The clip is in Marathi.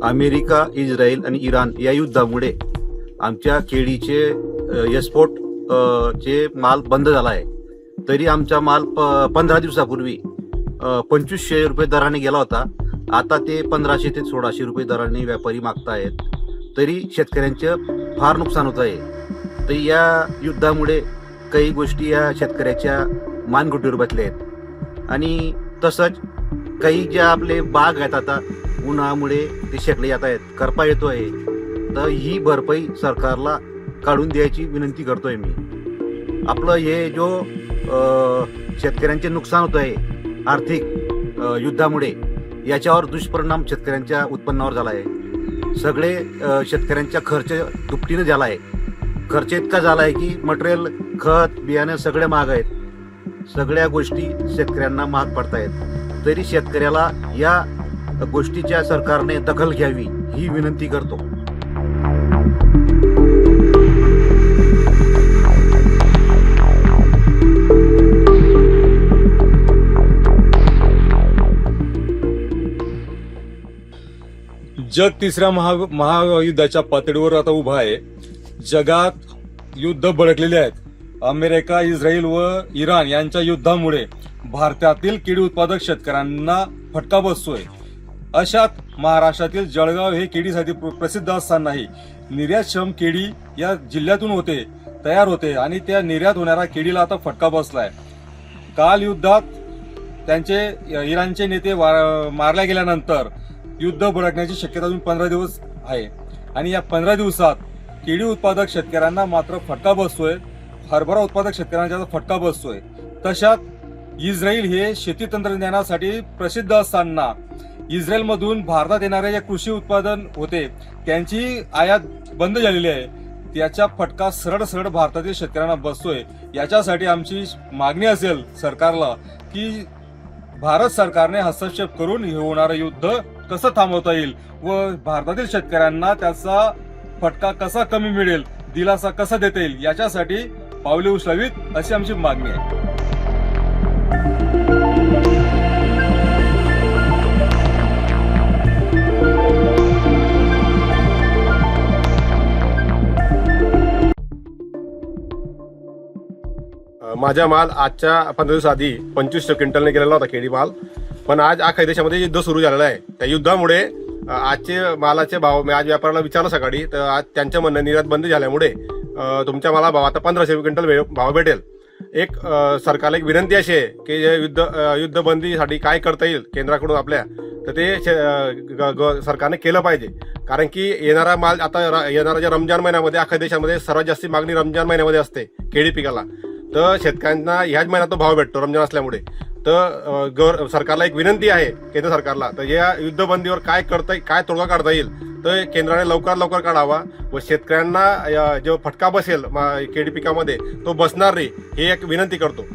अमेरिका, इस्रायल आणि इराण या युद्धामुळे आमच्या केळीचे एक्सपोर्ट चे माल बंद झाला आहे. तरी आमचा माल 15 दिवसापूर्वी 2500 रुपये दराने गेला होता. आता ते 1500 ते 1600 रुपये दराने व्यापारी मागतायत. तरी शेतकऱ्यांचं फार नुकसान होत आहे. तर या युद्धामुळे काही गोष्टी या शेतकऱ्याच्या मानगुटीवर बसल्या आहेत. आणि तसंच काही ज्या आपले बाग आहेत आता उन्हामुळे ते शेकले जात आहेत, करपा येतोय. तर ही भरपाई सरकारला काढून द्यायची विनंती करतोय मी. आपलं हे जो शेतकऱ्यांचे नुकसान होत आहे आर्थिक युद्धामुळे, याच्यावर दुष्परिणाम शेतकऱ्यांच्या उत्पन्नावर झाला आहे. सगळे शेतकऱ्यांचा खर्च दुपटीने झाला आहे. खर्च इतका झाला आहे की मटेरियल, खत, बियाणं सगळे महाग आहेत. सगळ्या गोष्टी शेतकऱ्यांना महाग पडतायत. तरी शेतकऱ्याला या गोष्टीच्या सरकारने दखल घ्यावी ही विनंती करतो. जग तिसऱ्या महायुद्धाच्या पातळीवर आता उभा आहे. जगात युद्ध भडकलेले आहेत. अमेरिका, इस्रायल व इराण यांच्या युद्धामुळे भारतातील केळी उत्पादक शेतकऱ्यांना फटका बसतोय. अशात महाराष्ट्रातील जळगाव हे केळीसाठी प्रसिद्ध असतानाही निर्यातक्षम केळी या जिल्ह्यातून तयार होते आणि त्या निर्यात होणाऱ्या केळीला आता फटका बसलाय. काल युद्धात त्यांचे इराणचे नेते मारल्या गेल्यानंतर युद्ध भडकण्याची शक्यता अजून 15 दिवस आहे. आणि या 15 दिवसात केळी उत्पादक शेतकऱ्यांना मात्र फटका बसतोय. हरभरा उत्पादक शेतकऱ्यांचा फटका बसतोय. तशात इस्रायल हे शेती तंत्रज्ञानासाठी प्रसिद्ध असताना इस्रायलमधून भारतात येणारे जे कृषी उत्पादन होते त्यांची आयात बंद झालेली आहे. त्याचा फटका सरळ भारतातील शेतकऱ्यांना बसतोय. याच्यासाठी आमची मागणी असेल सरकारला की भारत सरकारने हस्तक्षेप करून हे होणारं युद्ध कसं थांबवता येईल व भारतातील शेतकऱ्यांना त्याचा फटका कसा कमी मिळेल, दिलासा कसा देता येईल याच्यासाठी पावले उचलावीत अशी आमची मागणी आहे. माझा माल आजच्या 15 दिवस आधी 2500 क्विंटलने गेलेला होता केळी माल. पण आज अख्ख्या देशामध्ये युद्ध सुरू झालेलं आहे. त्या युद्धामुळे आजचे मालाचे भाव मी आज व्यापाऱ्याला विचारलं सकाळी, तर आज त्यांच्या म्हणणं निर्यात बंद झाल्यामुळे तुमच्या मला भाव आता 1500 क्विंटल भाव भेटेल. एक सरकारला एक विनंती अशी आहे की युद्धबंदीसाठी काय करता येईल केंद्राकडून आपल्या, तर ते सरकारने केलं पाहिजे. कारण की येणारा माल आता येणाऱ्या रमजान महिन्यामध्ये अख्ख्या देशामध्ये सर्वात जास्त मागणी रमजान महिन्यामध्ये असते केळी पिकाला. तर शेतकऱ्यांना ह्याच महिन्यात तो भाव भेटतो रमजान असल्यामुळे. तर सरकारला एक विनंती आहे केंद्र सरकारला, तर या युद्धबंदीवर काय तोडगा काढता येईल तर केंद्राने लवकर काढावा व शेतकऱ्यांना जो फटका बसेल केळी पिकामध्ये तो बसणार नाही, ही एक विनंती करतो.